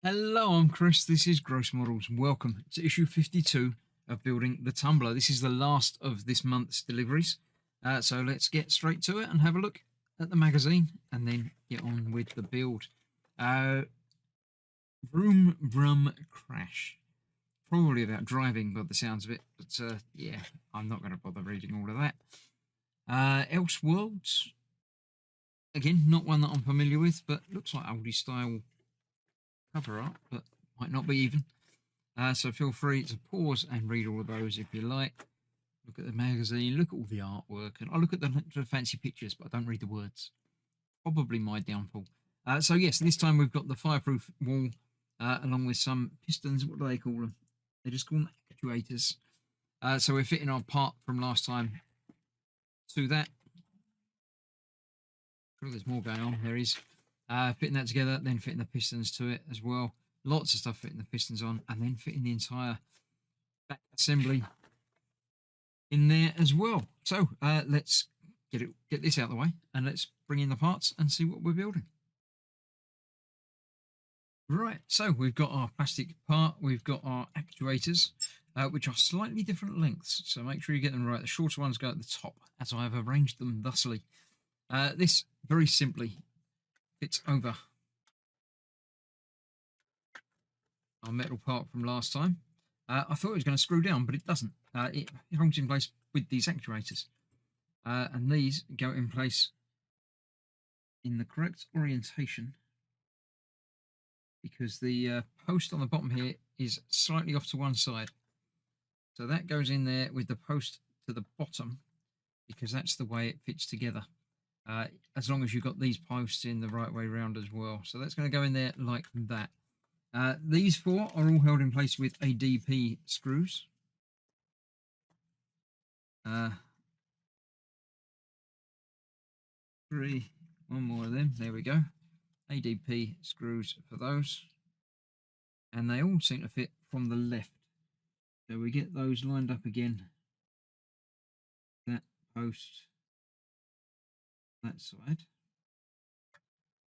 Hello, I'm Chris. This is Gross Models. Welcome to issue 52 of Building the Tumbler. This is the last of this month's deliveries. So let's get straight to it and have a look at the magazine and then get on with the build. Vroom Brum Crash. Probably about driving by the sounds of it, but yeah, I'm not going to bother reading all of that. Elseworlds. Again, not one that I'm familiar with, but looks like oldie style cover art, but might not be even. So feel free to pause and read all of those if you like. Look at the magazine, look at all the artwork, and I look at the fancy pictures, but I don't read the words. Probably my downfall. So yes, this time we've got the fireproof wall, along with some pistons. What do they call them? They just call them actuators. So we're fitting our part from last time to that. Sure, there's more going on. There is. Fitting that together, then fitting the pistons to it as well. Lots of stuff fitting the pistons on, and then fitting the entire back assembly in there as well. So let's get this out of the way, and let's bring in the parts and see what we're building. Right, so we've got our plastic part, we've got our actuators, which are slightly different lengths, so make sure you get them right. The shorter ones go at the top, as I have arranged them thusly. This, very simply, fits over our metal part from last time. I thought it was going to screw down, but it doesn't. It holds in place with these actuators. And these go in place in the correct orientation, because the post on the bottom here is slightly off to one side. So that goes in there with the post to the bottom, because that's the way it fits together. As long as you've got these posts in the right way round as well. So that's going to go in there like that. These four are all held in place with ADP screws. One more of them. There we go. ADP screws for those. And they all seem to fit from the left. So we get those lined up again. That post, that side.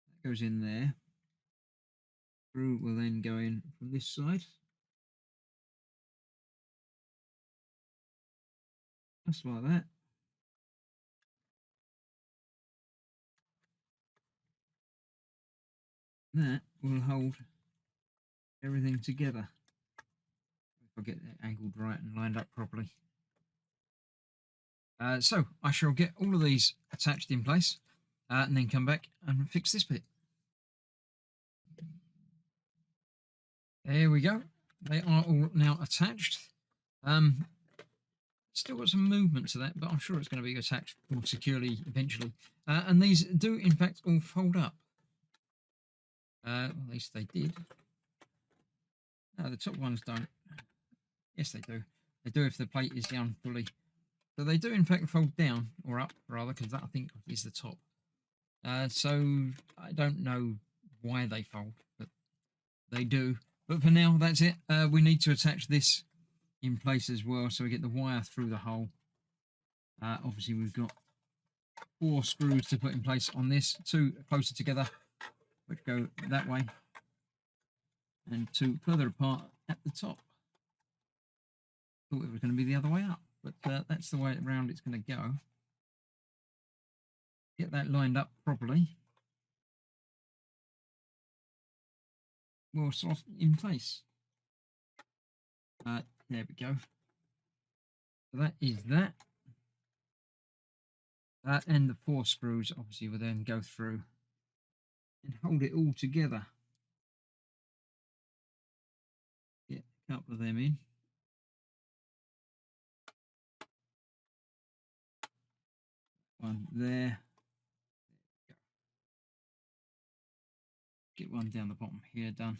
That goes in there. Screw will then go in from this side. Just like that. That will hold everything together. If I get that angled right and lined up properly. So I shall get all of these attached in place and then come back and fix this bit. There we go. They are all now attached. Still got some movement to that, but I'm sure it's going to be attached more securely eventually. And these do, in fact, all fold up. Well, at least they did. No, the top ones don't. Yes, they do. They do if the plate is down fully. So they do, in fact, fold down, or up, rather, because that, I think, is the top. So I don't know why they fold, but they do. But for now, that's it. We need to attach this in place as well, so we get the wire through the hole. Obviously, we've got 4 screws to put in place on this, 2 closer together, which go that way, and 2 further apart at the top. Thought it was going to be the other way up, but that's the way around it's going to go. Get that lined up properly. We'll sort of in place. There we go. So that is that. And the 4 screws obviously will then go through and hold it all together. Get a couple of them in. One there. Get one down the bottom here done.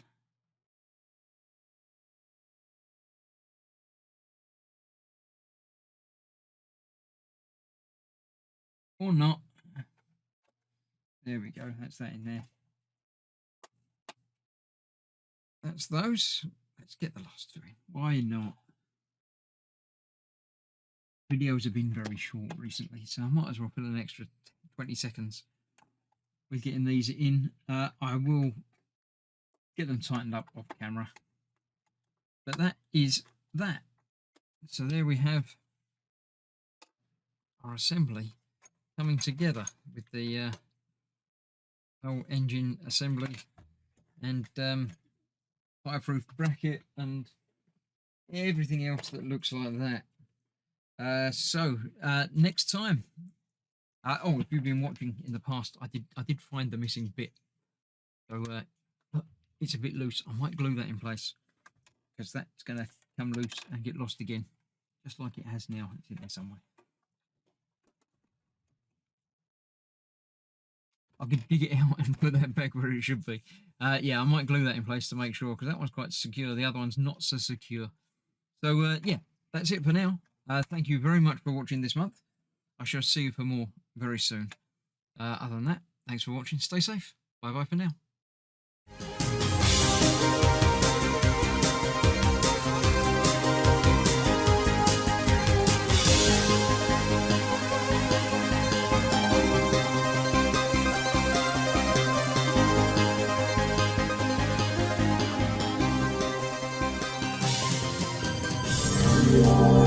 Or not. There we go. That's that in there. That's those. Let's get the last 2 in. Why not? Videos have been very short recently, so I might as well put an extra 20 seconds with getting these in. I will get them tightened up off camera. But that is that. So there we have our assembly coming together with the whole engine assembly and fireproof bracket and everything else that looks like that. So next time, oh, if you've been watching in the past, I did find the missing bit, so it's a bit loose. I might glue that in place because that's going to come loose and get lost again, just like it has now. It's in there somewhere. I could dig it out and put that back where it should be. Yeah, I might glue that in place to make sure, because that one's quite secure. The other one's not so secure. So, yeah, that's it for now. Thank you very much for watching this month. I shall see you for more very soon. Other than that, thanks for watching. Stay safe. Bye-bye for now. Yeah.